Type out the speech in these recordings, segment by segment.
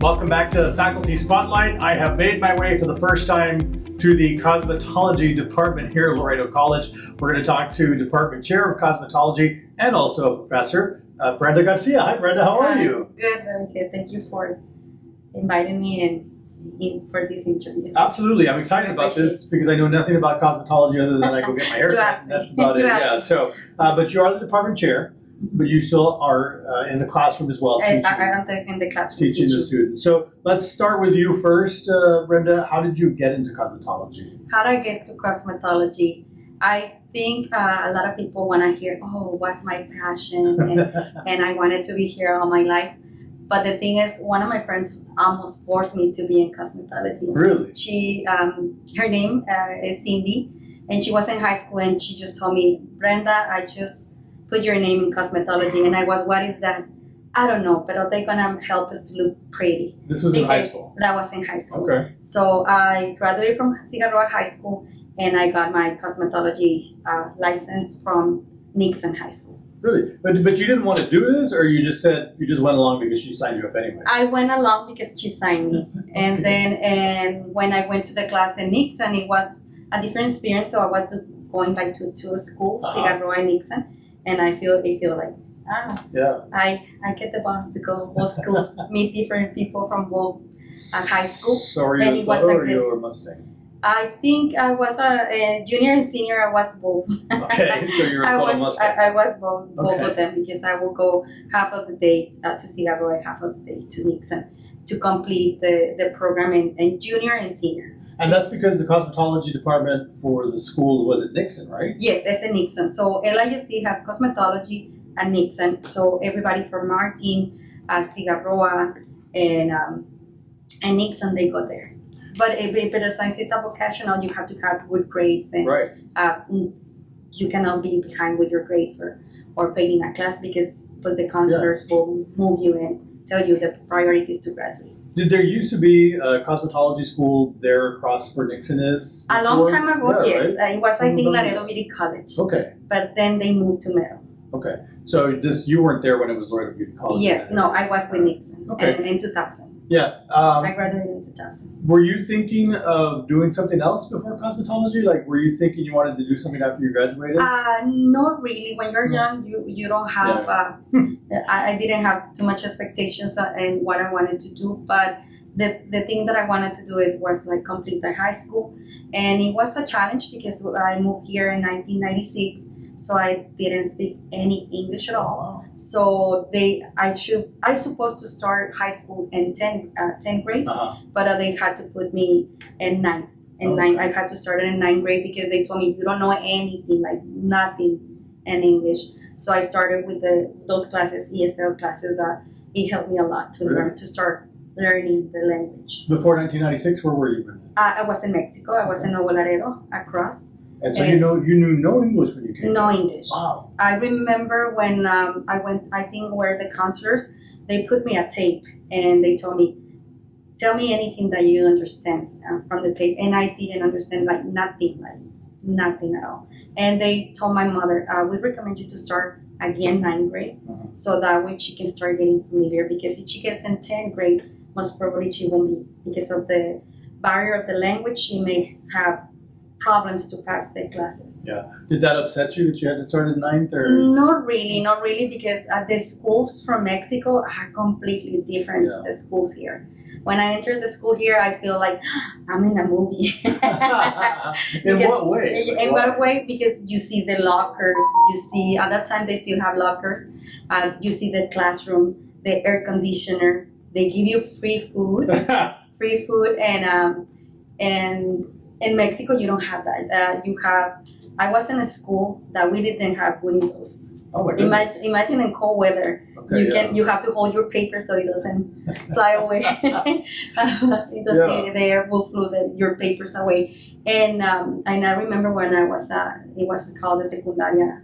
Welcome back to Faculty Spotlight. I have made my way for the first time to the cosmetology department here at Laredo College. We're going to talk to Department Chair of Cosmetology and also a professor, Brenda Garcia. Hi, Brenda. How are you? Good, very good. Thank you for inviting me in for this interview. Absolutely. I'm excited about this because I know nothing about cosmetology other than I go get my hair cut. That's about it. Yeah. So, but you are the department chair. But you still are in the classroom as well, I'm in the classroom teaching the students. So let's start with you first, Brenda. How did you get into cosmetology? How did I get to cosmetology? I think a lot of people want to hear, oh, what's my passion? And I wanted to be here all my life. But the thing is, one of my friends almost forced me to be in cosmetology. Really? She, her name is Cindy, and she was in high school, and she just told me, Brenda, I just put your name in cosmetology. And I was, what is that? I don't know, but they're gonna help us to look pretty. This was in high school? That was in high school. Okay. So I graduated from Cigarroa High School, and I got my cosmetology license from Nixon High School. Really? But you didn't want to do this, or you just said you just went along because she signed you up anyway? I went along because she signed me. And then when I went to the class in Nixon, it was a different experience. So I was going like to two schools, Cigarroa and Nixon. And I feel like, yeah. I get the boss to go both schools, meet different people from both high school. So are you a Polo or you a Mustang? I think I was a junior and senior. I was both. Okay, so you're a Polo Mustang. I was both of them because I will go half of the day to Cigarroa and half of the day to Nixon to complete the program in junior and senior. And that's because the cosmetology department for the schools was at Nixon, right? Yes, it's in Nixon. So LISD has cosmetology at Nixon. So everybody from Martin, Cigarroa, and Nixon, they go there. But since it's a vocational, you have to have good grades, and right. You cannot be behind with your grades or failing a class because the counselors will move you and tell you the priority is to graduate. Did there used to be a cosmetology school there across where Nixon is? Before? A long time ago, yes. Right? It was, I think, Laredo Beauty College. Okay. But then they moved to Meadow. Okay. So you weren't there when it was Laredo Beauty College? Yes. No, I was with Nixon in 2000. Yeah. I graduated in 2000. Were you thinking of doing something else before cosmetology? Like, were you thinking you wanted to do something after you graduated? Not really. When you're young, you don't have. I didn't have too much expectations in what I wanted to do, but the thing that I wanted to do was like complete the high school, and it was a challenge because I moved here in 1996. So I didn't speak any English at all. So I supposed to start high school in 10th grade, but they had to put me in 9th. I had to start in 9th grade because they told me you don't know anything, like nothing in English. So I started with those classes, ESL classes, that it helped me a lot to learn, to start learning the language. Before 1996, where were you? I was in Mexico. I was in Nuevo Laredo, across. And so you knew no English when you came? No English. Wow. I remember when I went, I think where the counselors, they put me a tape and they told me, tell me anything that you understand from the tape. And I didn't understand nothing at all. And they told my mother, we recommend you to start again 9th grade. So that way she can start getting familiar, because if she gets in 10th grade, most probably she won't be, because of the barrier of the language, she may have problems to pass the classes. Yeah. Did that upset you that you had to start at 9th? Or? Not really, because the schools from Mexico are completely different to the schools here. When I entered the school here, I feel like I'm in a movie. In what way? In what way? Because you see the lockers, you see, at that time they still have lockers, you see the classroom, the air conditioner, they give you free food, and in Mexico, you don't have that. I was in a school that we didn't have windows. Oh my goodness. Imagine in cold weather, you have to hold your paper so it doesn't fly away. The air will flew your papers away. And I remember when I was, it was called the Secundaria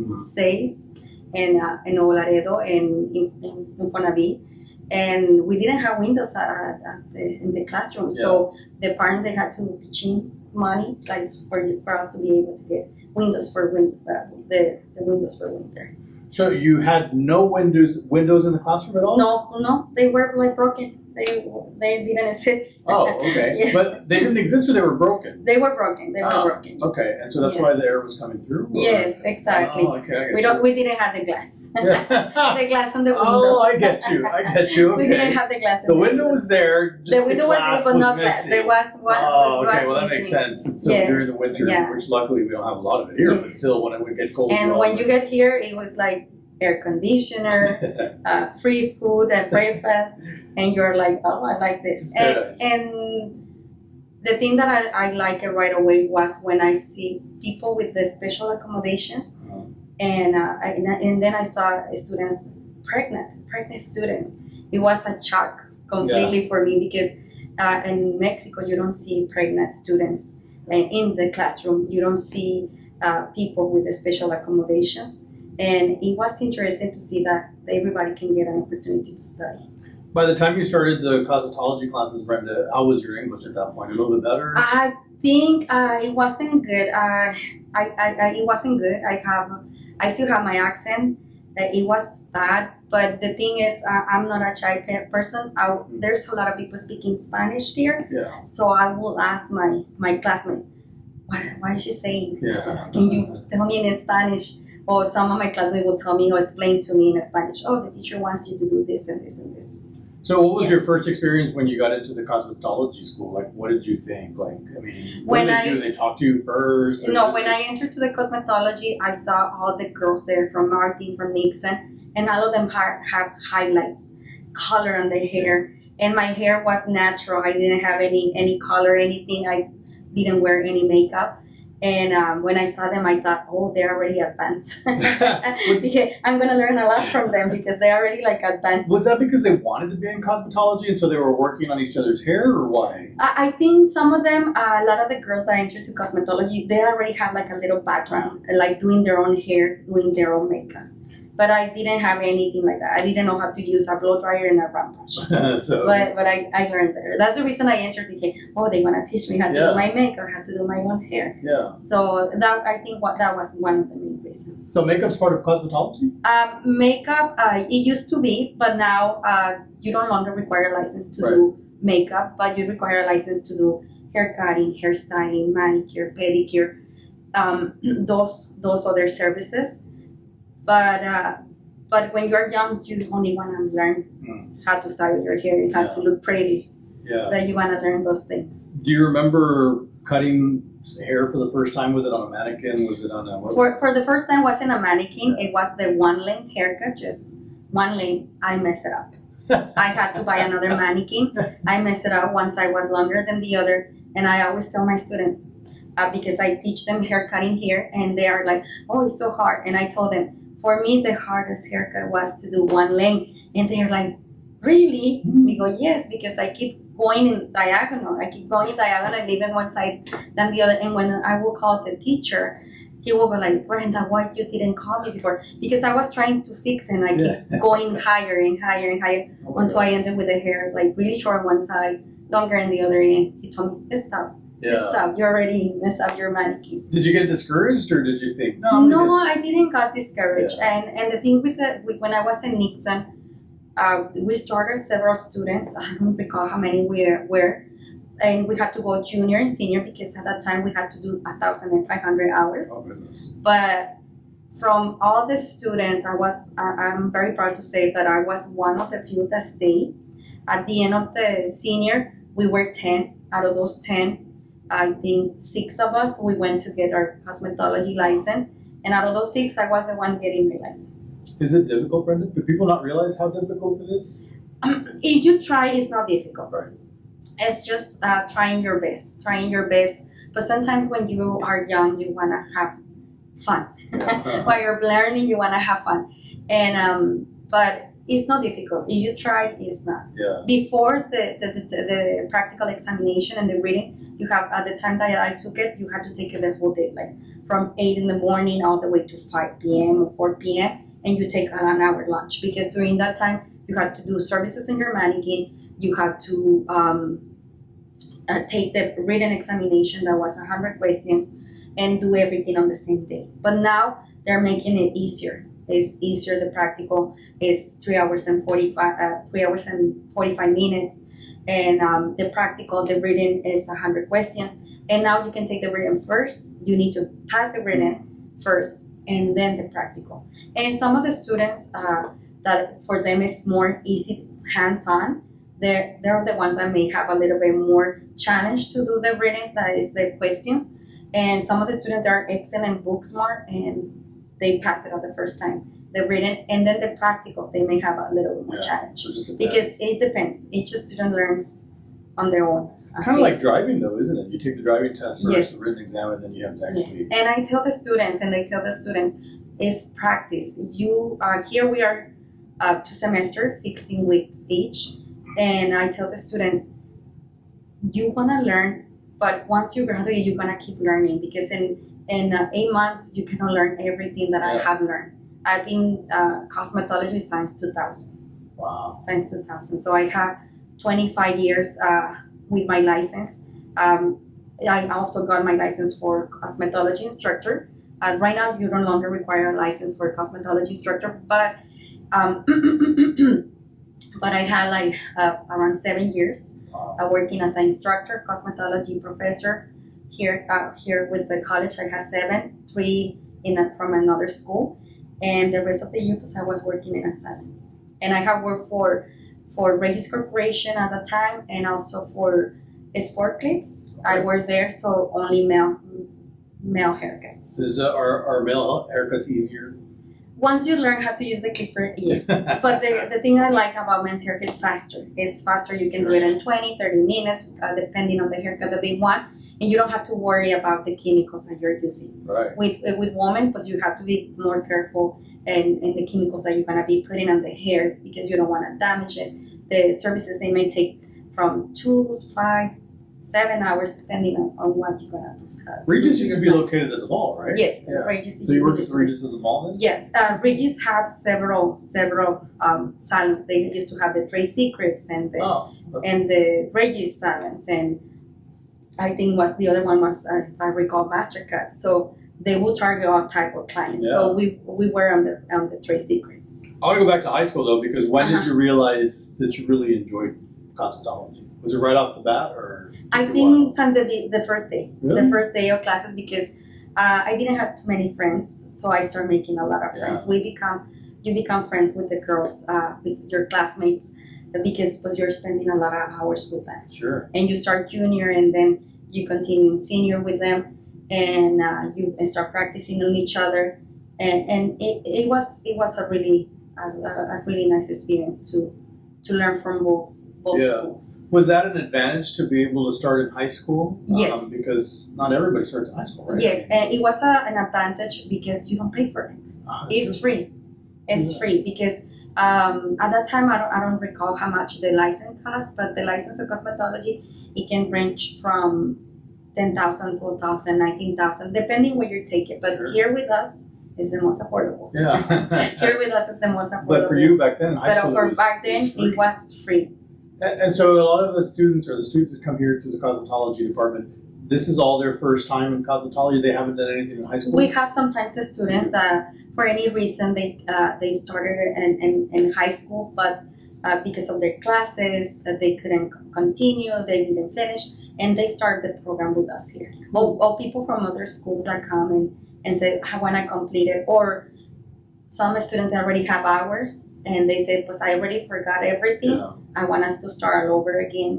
6 in Nuevo Laredo in Infonavit. And we didn't have windows in the classroom, so the parents, they had to pitch in money for us to be able to get windows for the windows for winter. So you had no windows in the classroom at all? No, they were broken. They didn't exist. Oh, okay. Yes. But they didn't exist or they were broken? They were broken. They were broken. Yes. Okay, and so that's Yes. why the air was coming through? Or? Yes, exactly. Oh, okay. I get We didn't have the glass. you. The glass on the window. Oh, I get you. Okay. We didn't have the glass. The window was there. Just the window was glass there, but not glass. missing. There was one. Oh, okay. Well, that missing. makes sense. And so Yes. during the winter, Yeah. which luckily we don't have a lot of it here, but still, when it would get cold, And when you get here, it was like air conditioner, free food at breakfast, and you're like, oh, I like this. And the thing that I like it right away was when I see people with the special accommodations, and then I saw students pregnant students. It was a shock completely for me because in Mexico you don't see pregnant students in the classroom. You don't see people with the special accommodations, and it was interesting to see that everybody can get an opportunity to study. By the time you started the cosmetology classes, Brenda, how was your English at that point? A little bit better? I think it wasn't good. It wasn't good. I still have my accent. It was bad, but the thing is, I'm not a shy person. There's a lot of people speaking Spanish here, so I will ask my classmate, what is she saying? Yeah. Can you tell me in Spanish? Or some of my classmates will tell me or explain to me in Spanish, oh, the teacher wants you to do this and this and this. So what was your first experience when you got into the cosmetology school? Like, what did you think? Like, I mean, what did they do? They talk to you first? No, when I entered to the cosmetology, I saw all the girls there from Martin, from Nixon, and all of them have highlights, color on their hair. And my hair was natural. I didn't have any color, anything. I didn't wear any makeup. And when I saw them, I thought, oh, they're already advanced. Because I'm going to learn a lot from them because they're already like advanced. Was that because they wanted to be in cosmetology and so they were working on each other's hair, or why? I think some of them, a lot of the girls that entered to cosmetology, they already have like a little background, like doing their own hair, doing their own makeup. But I didn't have anything like that. I didn't know how to use a blow dryer and a round brush. But I learned better. That's the reason I entered. Thinking, oh, they want to teach me how to do my makeup, how to do my own hair. Yeah. So that I think that was one of the main reasons. So makeup's part of cosmetology? Makeup, it used to be, but now you no longer require a license to do makeup, but you require a license to do hair cutting, hairstyling, manicure, pedicure, those other services. But when you're young, you only want to learn how to style your hair and how to look pretty. Yeah. That you want to learn those things. Do you remember cutting hair for the first time? Was it on a mannequin? Was it on a... For the first time, wasn't a mannequin. It was the one length haircut, just one length. I messed it up. I had to buy another mannequin. I messed it up once I was longer than the other. And I always tell my students, because I teach them hair cutting here, and they are like, oh, it's so hard. And I told them, for me, the hardest haircut was to do one length. And they're like, really? We go, yes, because I keep going in diagonal. I keep going diagonal, leaving one side than the other. And when I will call the teacher, he will go like, Brenda, why you didn't call me before? Because I was trying to fix it, and I keep going higher and higher and higher until I ended with the hair like really short on one side, longer on the other. And he told me, stop. Stop. You already messed up your mannequin. Did you get discouraged, or did you think, no, I didn't get discouraged. And the thing with when I was in Nixon, we started several students. I don't recall how many we were. And we had to go junior and senior because at that time we had to do 1,500 hours. Oh, goodness. But from all the students, I'm very proud to say that I was one of the few that stayed. At the end of the senior, we were 10. Out of those 10, I think 6 of us, we went to get our cosmetology license. And out of those 6, I was the one getting my license. Is it difficult, Brenda? Do people not realize how difficult it is? If you try, it's not difficult. Right. It's just trying your best. But sometimes when you are young, you want to have fun. While you're learning, you want to have fun. And but it's not difficult. If you try, it's not. Yeah. Before the practical examination and the reading, you have, at the time that I took it, you had to take it the whole day, like from 8 in the morning all the way to 5 p.m. or 4 p.m. And you take an hour lunch, because during that time, you had to do services in your mannequin. You had to take the written examination that was 100 questions and do everything on the same day. But now they're making it easier. It's easier. The practical is 3 hours and 45 minutes. and the practical, the written is 100 questions. And now you can take the written first. You need to pass the written first, and then the practical. And some of the students that for them is more easy, hands-on. They're the ones that may have a little bit more challenge to do the written, that is the questions. And some of the students are excellent book smart and they pass it on the first time. The written and then the practical, they may have a little bit more challenge. So because it depends. Each student learns on their own. Kind of like driving though, isn't it? You take the driving test first, Yes. the written exam, and then you have to actually. Yes. And I tell the students, and they tell the students, is practice. You here we are 2 semesters, 16 weeks each. And I tell the students, you wanna learn, but once you graduate, you're gonna keep learning because in 8 months you cannot learn everything that I have learned. I've been cosmetology since 2000. Wow. Since 2000. So I have 25 years with my license. I also got my license for cosmetology instructor. Right now, you no longer require a license for cosmetology instructor, but but I had like around 7 years working as an instructor, cosmetology professor here with the college. I had 7, 3 from another school, and the rest of the years I was working in a salon. And I have worked for Regis Corporation at the time, and also for Sport Clips. I worked there, so only male haircuts. Are male haircuts easier? Once you learn how to use the clipper, yes. But the thing I like about men's hair is faster. It's faster. You can do it in 20, 30 minutes, depending on the haircut that they want. And you don't have to worry about the chemicals that you're using. Right. With women, because you have to be more careful and the chemicals that you're going to be putting on the hair because you don't want to damage it. The services, they may take from 2, 5, 7 hours, depending on what you're gonna. Regis used to be located at the mall, right? Yes, Yeah. Regis. So you work at the Regis at the mall then? Yes, Regis had several salons. They used to have the Trade Secrets and the Regis salons, and I think the other one was, if I recall, Mastercard. So they will target all type of clients. Yeah. So we were on the Trade Secrets. I want to go back to high school though, because when did you realize that you really enjoyed cosmetology? Was it right off the bat, or? I think sometimes the first day, Really? the first day of classes, because I didn't have too many friends, so I started making a lot of friends. You become friends with the girls, with your classmates, because you're spending a lot of hours with them. Sure. And you start junior, and then you continue in senior with them, and you start practicing on each other, and it was a really nice experience to learn from both schools. Was that an advantage to be able to start in high school? Yes. Because not everybody starts in high school, right? Yes, and it was an advantage because you don't pay for it. It's free. It's free because at that time I don't recall how much the license cost, but the license of cosmetology, it can range from 10,000, 12,000, 19,000, depending where you take it. But here with us is the most affordable. Yeah. Here with us is the most affordable. But for you back then in high school, back then it was free. And so a lot of the students that come here to the cosmetology department, this is all their first time in cosmetology. They haven't done anything in high school. We have sometimes the students that for any reason they started in high school, but because of their classes they couldn't continue, they didn't finish, and they start the program with us here. Or people from other schools that come and say, I want to complete it, or some students already have hours and they say, "Pues I already forgot everything. Yeah. I want us to start all over again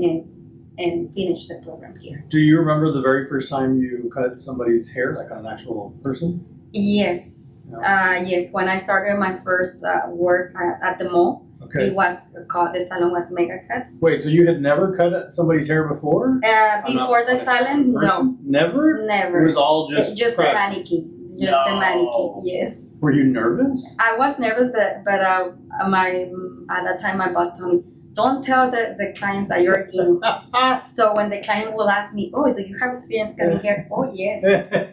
and finish the program here." Do you remember the very first time you cut somebody's hair, like an actual person? Yes. Yeah. Yes. When I started my first work at the mall, Okay. it was called, the salon was Mega Cuts. Wait, so you had never cut somebody's hair before? Before the salon, no, Never? never. It was all just the practice. mannequin. Just the mannequin. Yes. Were you nervous? I was nervous, but at that time my boss told me, don't tell the client that you're in. So when the client will ask me, "Oh, do you have experience cutting hair?" "Oh, yes."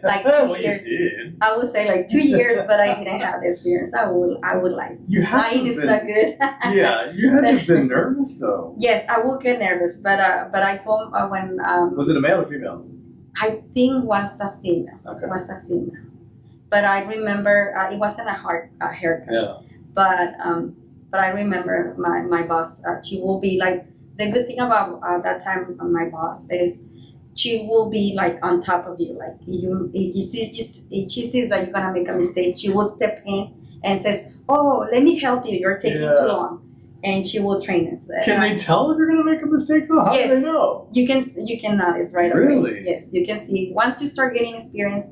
Like 2 Well, years. You did. I would say like 2 years, but I didn't have the experience. I would like. You had Lying to is have not good. Yeah, you had to have been nervous though. Yes, I would get nervous, but I told when Was it a male or female? I think was a female. Okay. Was a female. But I remember it wasn't a hard haircut. Yeah. But I remember my boss. She will be like the good thing about that time my boss is she will be like on top of you. Like if she sees that you're gonna make a mistake, she will step in and says, "Oh, let me help you. You're taking too long," and she will train us. Can they tell if you're gonna make a mistake though? How do they know? You can notice right away. Really? Yes, you can see once you start getting experience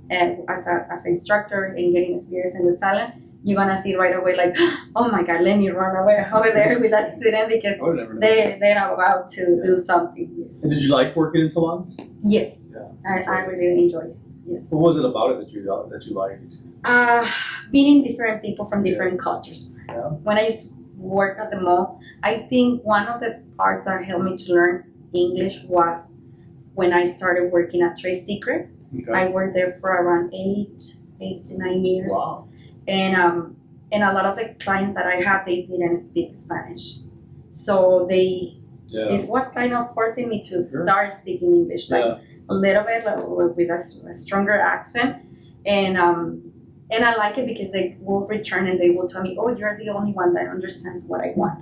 as an instructor and getting experience in the salon. You're gonna see right away, like, oh my God, let me run away over there with that student because they're about to do something. Yes. And did you like working in salons? Yes, yeah, I really enjoy it. Yes. What was it about it that you liked? Meeting different people from different cultures. Yeah. When I used to work at the mall, I think one of the parts that helped me to learn English was when I started working at Trade Secret. Okay. I worked there for around 8 to 9 years. Wow. And a lot of the clients that I had, they didn't speak Spanish, so it was kind of forcing me to start speaking English, like a little bit with a stronger accent, and I like it because they will return and they will tell me, "Oh, you're the only one that understands what I want,"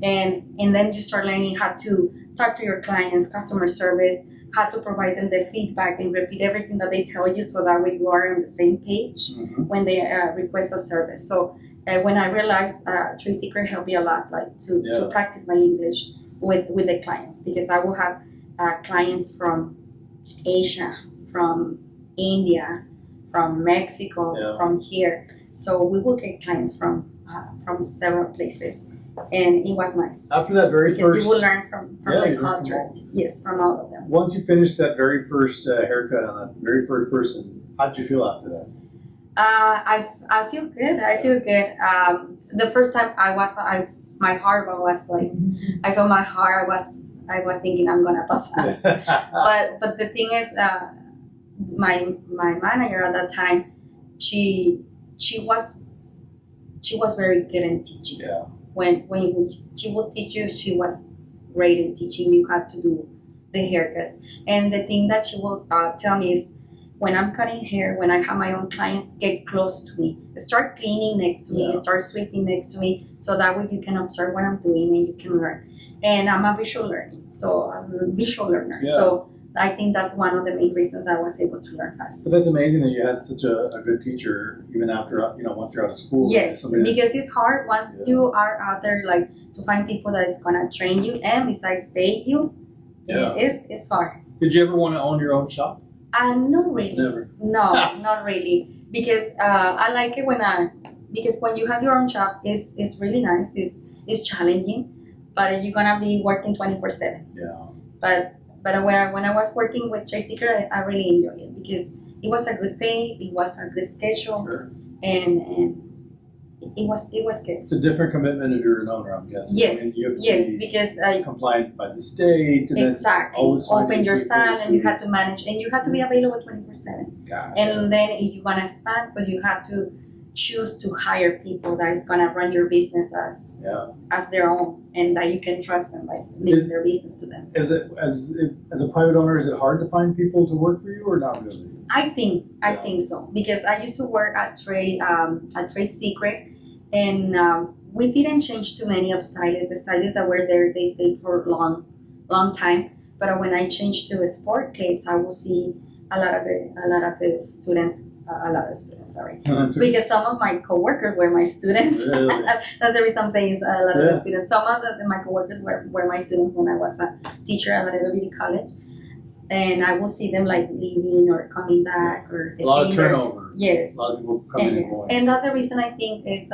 and then you start learning how to talk to your clients, customer service, how to provide them the feedback and repeat everything that they tell you so that way you are on the same page when they request a service. So when I realized Trade Secret helped me a lot, like to practice my English with the clients, because I will have clients from Asia, from India, from Mexico, from here. So we will get clients from several places. And it was nice. After that very because you will learn from the culture. Yes, from all of them. Once you finished that very first haircut on that very first person, how did you feel after that? I feel good. I feel good. The first time my heart was like, I felt my heart. I was thinking I'm gonna pass out. but the thing is, my manager at that time, she was very good in teaching. Yeah. When she would teach you, she was great in teaching you how to do the haircuts. And the thing that she will tell me is, when I'm cutting hair, when I have my own clients, get close to me. Start cleaning next to me, start sweeping next to me, so that way you can observe what I'm doing and you can learn. And I'm a visual learner. Yeah. So I think that's one of the main reasons I was able to learn fast. But that's amazing that you had such a good teacher even after, once you're out of school. Yes, because it's hard once you are out there, like, to find people that is going to train you and besides pay you. Yeah. It's hard. Did you ever want to own your own shop? Not really. Never. No, not really. Because I like it because when you have your own shop, it's really nice. It's challenging, but you're going to be working 24/7. Yeah. But when I was working with Trade Secret, I really enjoyed it because it was a good pay, it was a good schedule, and it was good. It's a different commitment if you're an owner, I'm guessing. Yes, because compliant by the state. And exactly. Always open your salon, and you have to manage, and you have to be available 24/7. Gotcha. And then if you want to expand, but you have to choose to hire people that is gonna run your business as their own, and that you can trust them, like leave their business to them. Is it as a private owner? Is it hard to find people to work for you, or not really? I think so, because I used to work at Trade Secret, and we didn't change too many of stylists. The stylists that were there, they stayed for long time. But when I changed to sport clips, I will see a lot of the students. Sorry, because some of my coworkers were my students. Really? That's the reason I'm saying is a lot of the students. Some of my coworkers were my students when I was a teacher at Laredo Beauty College, and I will see them like leaving or coming back or a lot of turnover. Yes, a lot of people coming and going. And that's the reason I think is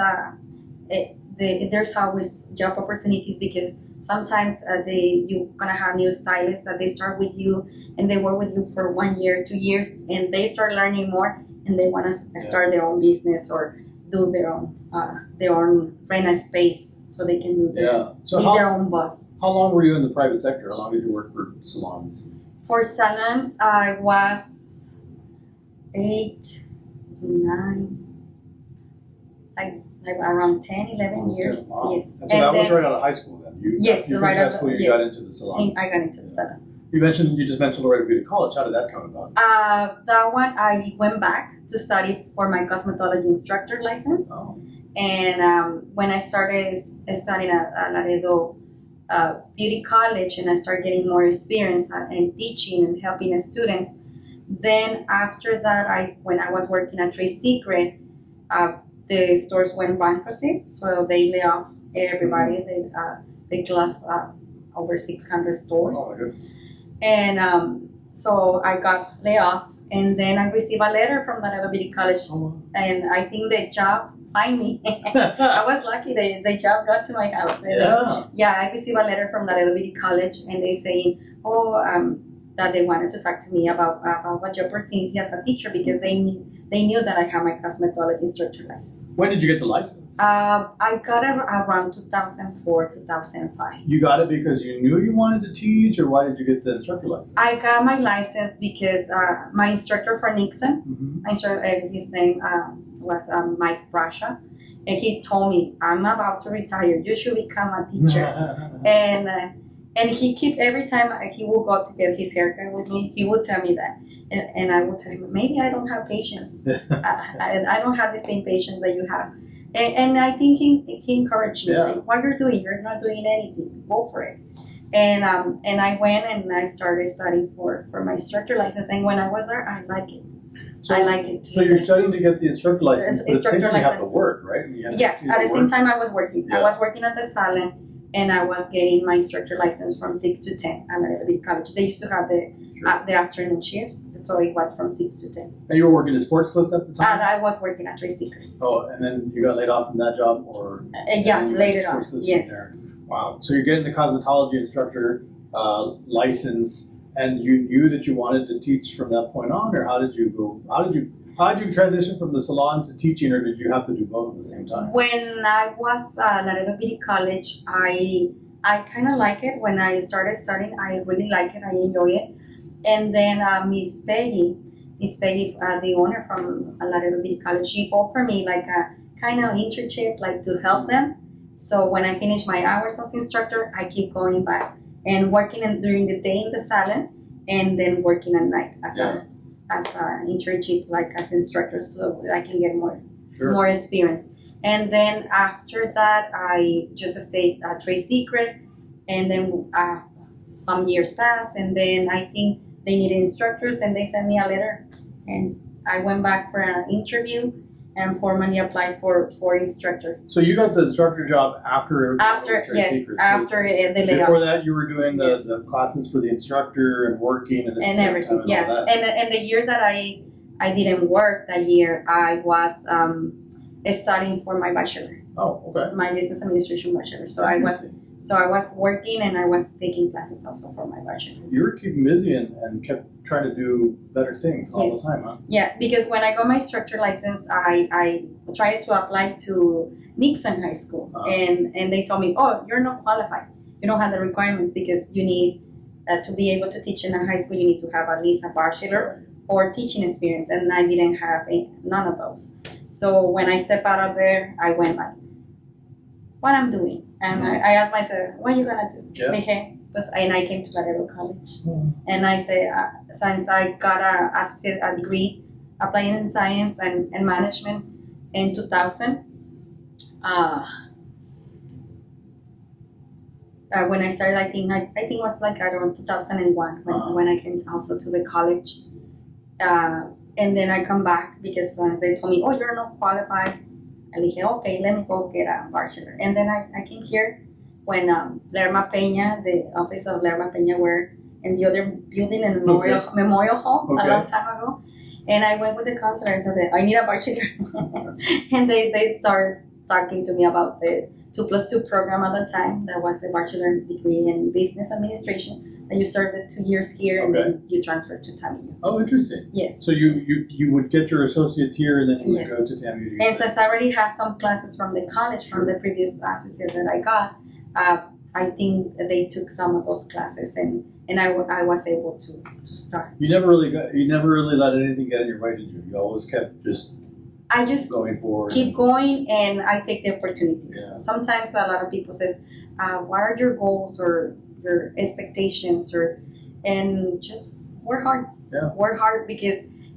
there's always job opportunities, because sometimes you're gonna have new stylists that they start with you and they work with you for 1 year, 2 years, and they start learning more, and they want to start their own business or do their own rent a space so they can do their own boss. How long were you in the private sector? How long did you work for salons? For salons, I was 8, 9, like around 10, 11 years. Wow. Yes. And so that was right out of high school then? Right out of high school. You got into the salons. I got into the salon. You just mentioned Laredo Beauty College. How did that come about? That one, I went back to study for my cosmetology instructor license. Oh. And when I started studying at Laredo beauty college and I started getting more experience in teaching and helping the students. Then after that, when I was working at Trade Secret, the stores went bankruptcy, so they lay off everybody. They closed over 600 stores, and so I got laid off. And then I received a letter from Laredo Beauty College, and I think the job find me. I was lucky the job got to my house. And, I received a letter from Laredo Beauty College, and they saying, that they wanted to talk to me about a job opportunity as a teacher because they knew that I had my cosmetology instructor license. When did you get the license? I got it around 2004, 2005. You got it because you knew you wanted to teach, or why did you get the instructor license? I got my license because my instructor for Nixon, his name was Mike Brasha, and he told me, I'm about to retire, you should become a teacher. And he keep every time he will go to get his haircut with me, he will tell me that, and I will tell him maybe I don't have patience, I don't have the same patience that you have, and I think he encouraged me. Like, what you're doing, you're not doing anything, go for it. And I went and I started studying for my instructor license, and when I was there, I like it. I like it too. So you're studying to get the instructor license, but at the same time you have to work, right? At the same time I was working. I was working at the salon. And I was getting my instructor license from 6 to 10 at Laredo Beauty College. They used to have the afternoon shift, so it was from 6 to 10. And you were working at Sports Clips at the time? I was working at Trade Secret. Oh, and then you got laid off from that job, or? Later on, yes. Wow, so you're getting the cosmetology instructor license, and you knew that you wanted to teach from that point on, or how did you transition from the salon to teaching, or did you have to do both at the same time? When I was at Laredo Beauty College, I kind of like it. When I started studying, I really like it. I enjoy it. And then Miss Peggy, the owner from Laredo Beauty College, she offered me like a kind of internship, like to help them. So when I finish my hours as instructor, I keep going back and working during the day in the salon, and then working at night as an internship, like as instructor, so I can get more experience. And then after that, I just stayed at Trade Secret, and then some years passed, and then I think they needed instructors, and they sent me a letter, and I went back for an interview and formally applied for instructor. So you got the instructor job after Trade Secret. After the layoff. Before that, you were doing the classes for the instructor and working and everything. Yes, and the year that I didn't work that year, I was studying for my bachelor. Oh, okay. My business administration bachelor. So I was working and I was taking classes also for my bachelor. You were keeping busy and kept trying to do better things all the time, huh? Yeah, because when I got my instructor license, I tried to apply to Nixon High School, and they told me, oh, you're not qualified. You don't have the requirements because you need to be able to teach in a high school, you need to have at least a bachelor or teaching experience, and I didn't have none of those. So when I stepped out of there, I went like, what I'm doing? And I asked myself, what are you gonna do? Yeah. Okay. And I came to Laredo College, and I said, since I got a degree applying in science and management in 2000, when I started, I think it was like around 2001 when I came also to the college, and then I come back because they told me, oh, you're not qualified. I said, okay, let me go get a bachelor, and then I came here. When Lerma Peña, the office of Lerma Peña, were in the other building in Memorial Hall a long time ago. And I went with the counselors and said, I need a bachelor. And they started talking to me about the 2+2 program at the time. That was the bachelor degree in business administration. And you started 2 years here and then you transferred to TAMU. Oh, interesting. Yes. So you would get your associates here and then you would go to TAMU. And since I already had some classes from the college, from the previous associate that I got, I think they took some of those classes, and I was able to start. You never really let anything get in your way, did you? You always kept I just going forward. Keep going, and I take the opportunities. Yeah. Sometimes a lot of people says, what are your goals or your expectations, and just work hard. Yeah. Work hard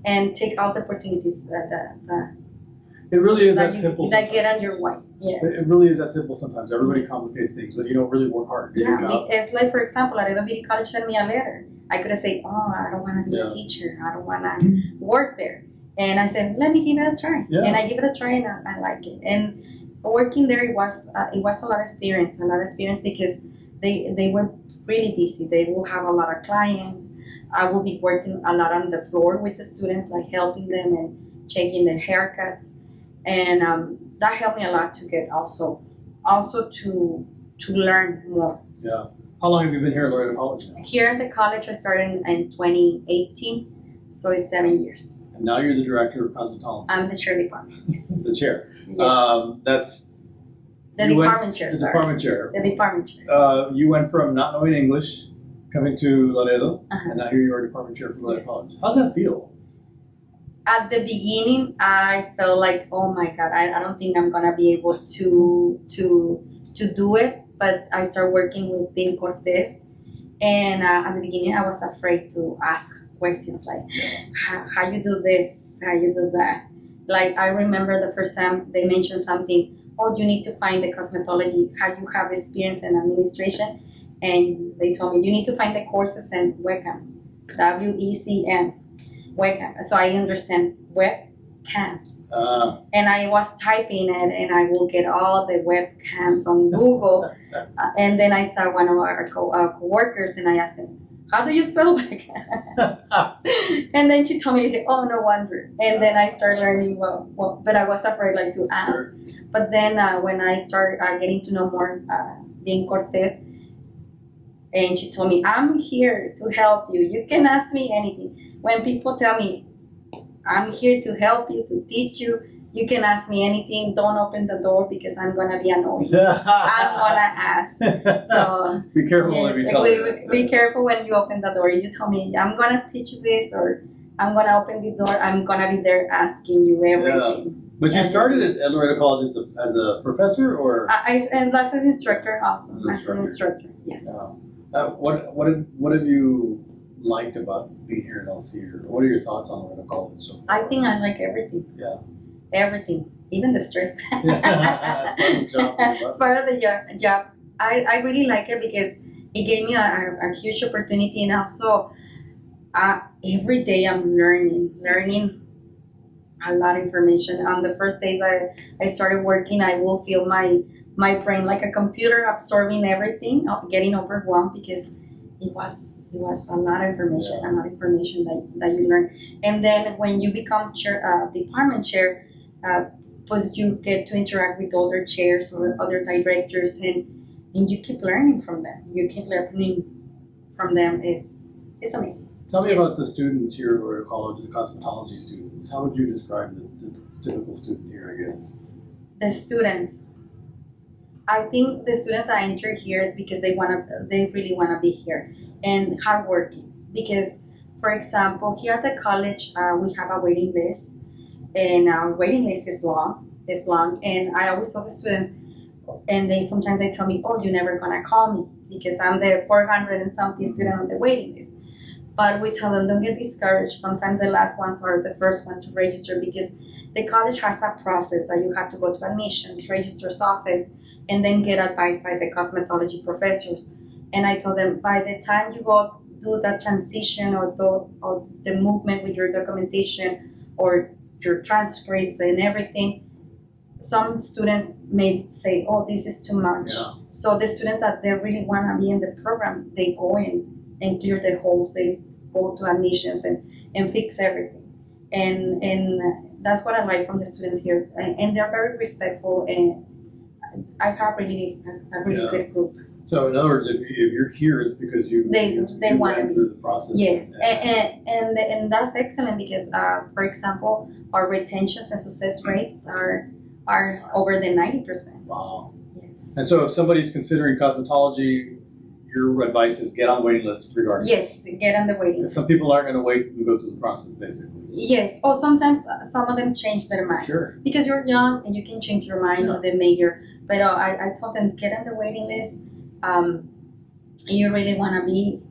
and take all the opportunities that it really is that simple. That get on your way. Yes. It really is that simple sometimes. Everybody Yes. complicates things, but you don't really work hard. Do your job. It's like, for example, Laredo Beauty College sent me a letter. I could have said, oh, I don't want to be Yeah. a teacher. I don't want to work there. And I said, let me give it a try. Yeah. And I give it a try, and I like it. And working there, it was a lot of experience, because they were really busy. They will have a lot of clients. I will be working a lot on the floor with the students, like helping them and checking their haircuts. And that helped me a lot to get also to learn more. Yeah. How long have you been here at Laredo College now? Here at the college, I started in 2018, so it's 7 years. And now you're the director of cosmetology. I'm the chair department. Yes. The chair. Yes. That's The you went- department chair. the Sorry. department chair. The department chair. You went from not knowing English, coming to Laredo, Uh-huh. and now here you are department chair for Laredo Yes. College. How's that feel? At the beginning, I felt like, oh my God, I don't think I'm gonna be able to do it. But I started working with Dean Cortez, and at the beginning, I was afraid to ask questions like, how you do this, how you do that. Like, I remember the first time they mentioned something, oh, you need to find the cosmetology, how you have experience in administration. And they told me, you need to find the courses in WECAM, WECM, WECAM. So I understand webcam. And I was typing it, and I will get all the webcams on Google. And then I saw one of our co-workers, and I asked him, how do you spell webcam? And then she told me, oh, no wonder. And then I started learning, but I was afraid like to ask. Sure. But then when I started getting to know more Dean Cortez, and she told me, I'm here to help you. You can ask me anything. When people tell me, I'm here to help you, to teach you, you can ask me anything. Don't open the door because I'm going to be annoying. I'm going to ask. So be careful yes, if you tell me. be careful when you open the door. You tell me, I'm going to teach you this, or I'm going to open the door. I'm going to be there asking you everything. But you started at Laredo College as a professor, or And as an instructor also. As an instructor, yes. What have you liked about being here at LC, or what are your thoughts on Laredo College so far? I think I like everything. Yeah. Everything, even the stress. That's part of the job. It's part of the job. I really like it because it gave me a huge opportunity, and also every day I'm learning a lot of information. On the first days I started working, I will feel my brain like a computer absorbing everything, getting overwhelmed because it was a lot of information, that you learn. And then when you become department chair, because you get to interact with other chairs or other directors, and you keep learning from them. It's amazing. Tell me about the students here at Laredo College, the cosmetology students. How would you describe the typical student here, I guess? The students. I think the students that enter here is because they really wanna be here and hardworking. Because, for example, here at the college, we have a waiting list, and our waiting list is long. And I always tell the students, and sometimes they tell me, oh, you're never gonna call me because I'm the 400 and something student on the waiting list. But we tell them, don't get discouraged. Sometimes the last ones are the first one to register, because the college has a process that you have to go to admissions, registrar's office, and then get advice by the cosmetology professors. And I told them, by the time you go do that transition or the movement with your documentation or your transcripts and everything, some students may say, oh, this is too much. Yeah. So the students that they really want to be in the program, they go in and clear the holes. They go to admissions and fix everything. And that's what I like from the students here. And they're very respectful, and I have a really good group. So in other words, if you're here, it's because you They want to went be. through the process. Yes, and that's excellent because, for example, our retentions and success rates are over the 90%. Wow. Yes. And so if somebody's considering cosmetology, your advice is get on the waiting list regardless. Yes, get on the waiting list. Some people aren't going to wait and go through the process, basically. Yes. Oh, sometimes some of them change their mind. Sure. Because you're young and you can change your mind on the major. But I told them, get on the waiting list. You really want to be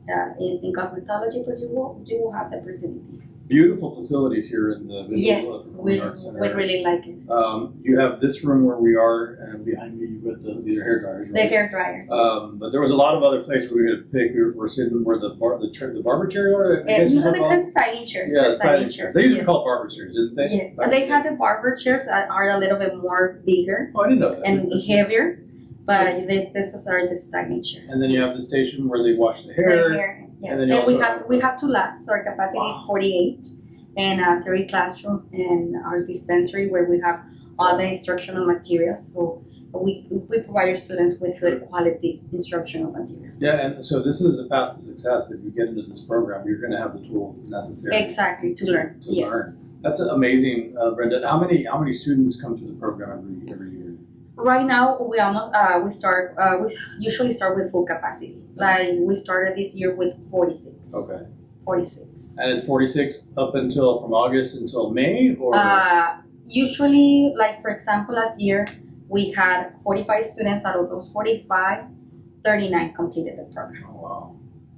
in cosmetology, because you will have the opportunity. beautiful facilities here in the Yes, we really like it. You have this room where we are, and behind you you've got the hair dryers. Right? The hair dryers. But there was a lot of other places we could pick. We're sitting where the barber chairs are. No, the styling chairs. Yeah, the styling chairs. They used to call barber chairs, didn't they? Yeah, but they had the barber chairs that are a little bit more bigger. Oh, I didn't know that. And heavier. But this are the styling chairs. And then you have the station where they wash the hair. The hair, yes. And we have 2 labs. Our capacity is 48, and 3 classroom, and our dispensary where we have all the instructional materials. So we provide our students with good quality instructional materials. Yeah, and so this is a path to success. If you get into this program, you're going to have the tools necessary. Exactly to learn. Yes. That's amazing, Brenda. How many students come to the program every year? Right now, we usually start with full capacity. Like we started this year with 46. Okay. 46. And it's 46 up until from August until May, or usually, like for example, last year we had 45 students. Out of those 45, 39 completed the program. Oh, wow.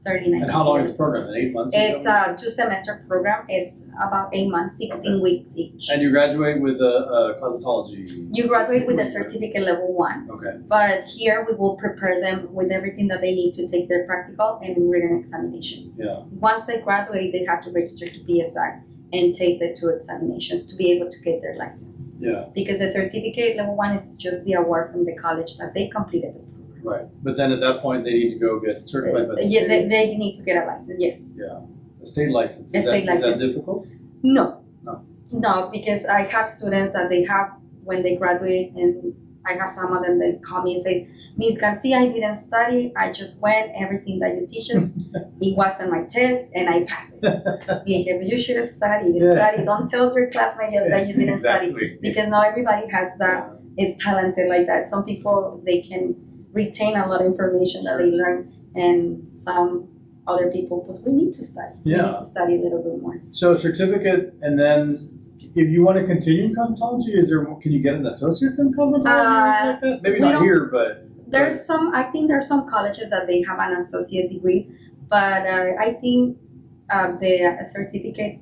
39. And how long is the program? Is it 8 months? It's a 2-semester program. It's about 8 months, 16 weeks each. And you graduate with a cosmetology. You graduate with a certificate level 1. Okay. But here we will prepare them with everything that they need to take their practical and written examination. Yeah. Once they graduate, they have to register to PSR and take the 2 examinations to be able to get their license. Yeah. Because the certificate level 1 is just the award from the college that they completed. Right, but then at that point they need to go get certified by the state. Yeah, they need to get a license. Yes. Yeah, a state license. Is that difficult? No, because I have students that they have when they graduate, and I have some of them that call me and say, "Miss Garcia, I didn't study. I just went. Everything that you teach us, it was on my test, and I passed it." You should study. Study. Don't tell your classmates that you didn't study, because not everybody has that. Is talented like that. Some people they can retain a lot of information that they learn, and some other people, because we need to study. We need to study a little bit more. So certificate, and then if you want to continue in cosmetology, can you get an associate's in cosmetology or anything like that? Maybe not here, but there's some. I think there's some colleges that they have an associate degree, but I think the certificate.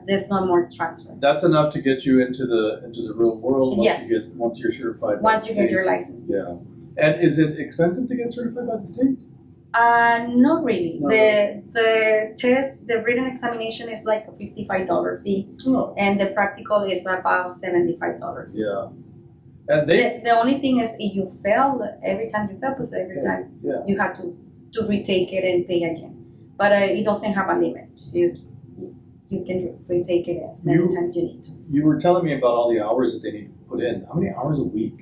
There's no more transfer. That's enough to get you into the real world. Once you're certified. Once you get your license. Yeah. And is it expensive to get certified by the state? Not really. The test, the written examination is like a $55 fee, and the practical is about $75. Yeah. And the only thing is if you fail, every time you fail, time you have to retake it and pay again. But it doesn't have a limit. You can retake it as many times you need to. You were telling me about all the hours that they need to put in. How many hours a week?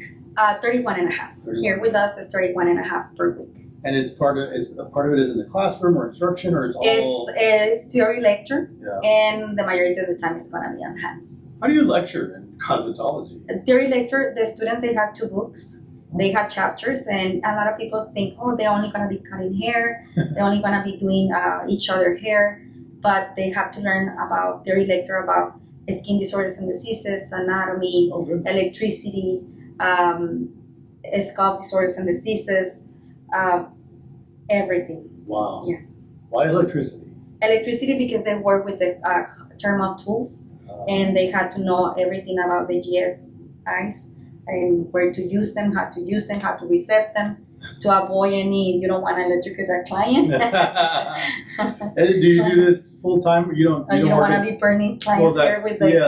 31 and a half. Here with us is 31 and a half per week. And a part of it is in the classroom or instruction, or it's all. It's theory lecture, and the majority of the time it's going to be on hands. How do you lecture in cosmetology? Theory lecture, the students, they have 2 books. They have chapters, and a lot of people think, they're only going to be cutting hair. They're only going to be doing each other hair. But they have to learn about theory lecture about skin disorders and diseases, anatomy, electricity, scalp disorders and diseases, everything. Wow. Yeah. Why electricity? Electricity because they work with the thermal tools, and they had to know everything about the GFIs and where to use them, how to reset them. To avoid any, you don't want to electrocute that client. Do you do this full time? You don't want to be burning clients here with the iron.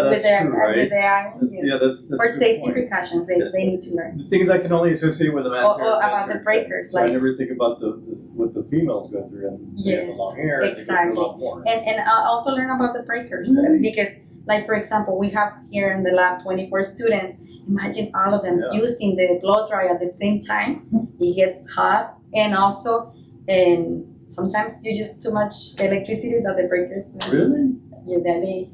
Yes. Yeah, that's for safety precautions. They need to learn. The things I can only associate with a man's hair. About the breakers. So I never think about what the females go through, and they have the long hair. Exactly. They go through a lot more. And I also learn about the breakers because, like for example, we have here in the lab 24 students. Imagine all of them using the blow dry at the same time. It gets hot, and sometimes you use too much electricity that the breakers. Really? Yeah, they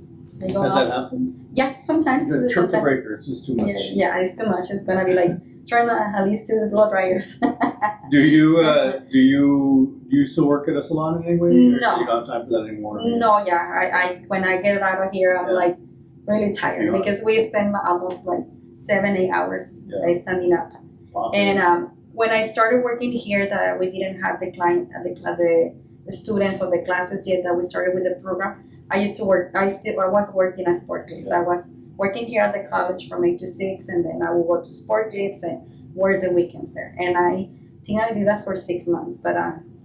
go off. Has that happened? Yeah, sometimes. You trip the breaker. It's just too much. Yeah, it's too much. It's gonna be like turn at least 2 blow dryers. Do you still work at a salon in any way? No. You don't have time for that anymore? No, I when I get out of here, I'm like really tired because we spend almost like 7-8 hours standing up. Wow. And when I started working here, that we didn't have the client, the students or the classes yet that we started with the program. I used to work. I was working at sport clips. I was working here at the college from 8 to 6, and then I would go to sport clips and work the weekends there. And I think I did that for 6 months, but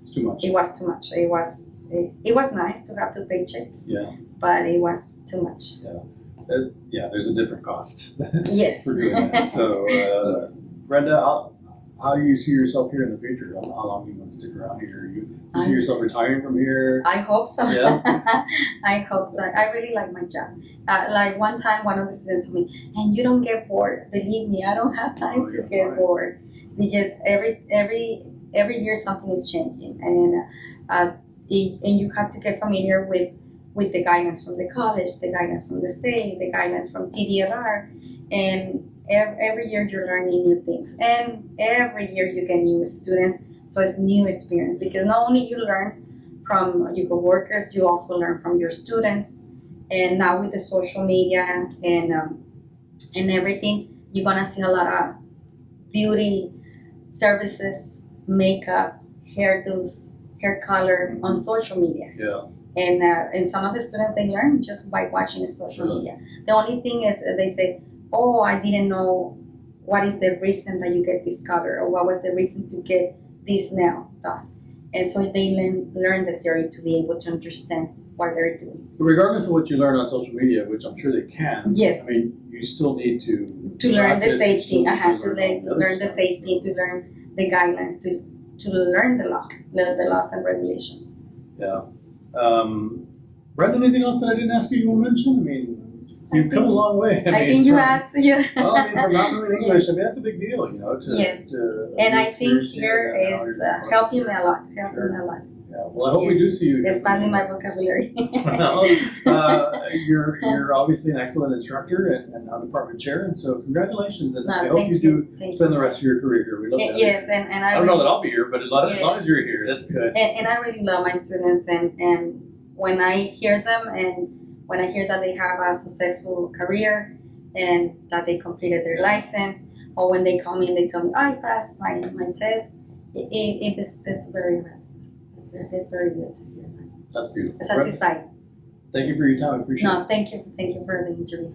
It's too much. it was too much. It was nice to have 2 paychecks. Yeah. But it was too much. Yeah, there's a different cost Yes. for doing that. So, Yes. Brenda, how do you see yourself here in the future? How long do you want to stick around here? You see yourself retiring from here? I hope so. Yeah. I hope so. I really like my job. Like one time, one of the students told me, "And you don't get bored." Believe me, I don't have time to get bored because every year something is changing, and you have to get familiar with the guidance from the college, the guidance from the state, the guidance from TDLR, and every year you're learning new things, and every year you get new students. So it's new experience because not only you learn from your coworkers, you also learn from your students. And now with the social media and everything, you're gonna see a lot of beauty services, makeup, hairdos, hair color on social media. Yeah. And some of the students, they learn just by watching the social media. The only thing is they say, "Oh, I didn't know what is the reason that you get this color, or what was the reason to get this nail done." And so they learn the theory to be able to understand what they're doing. Regardless of what you learn on social media, which I'm sure they can. Yes. I mean, you still need to learn the practice, safety. I had to all learn the stuff, safety, to learn the guidelines, to learn the laws and regulations. Yeah. Brenda, anything else that I didn't ask you want to mention? I mean, you've come a long way. I think you asked. Yeah. Well, I mean, from not knowing English, Yes. I mean, that's a big deal, you know. Yes. And I think here is helping me a lot. Helping me a lot. Yeah. Well, I hope we do see you. Expanding my vocabulary. Well, you're obviously an excellent instructor and now department chair, and so congratulations, and I hope you do spend the rest of your career here. We love that. Yes, and I don't know that I'll be here, but as long as you're here, that's good. And I really love my students, and when I hear them, and when I hear that they have a successful career and that they completed their license, or when they come in, they tell me, "I passed my test," it's very good. It's very good to hear that. That's beautiful. It's satisfying. Thank you for your time. I appreciate it. No, thank you for the interview.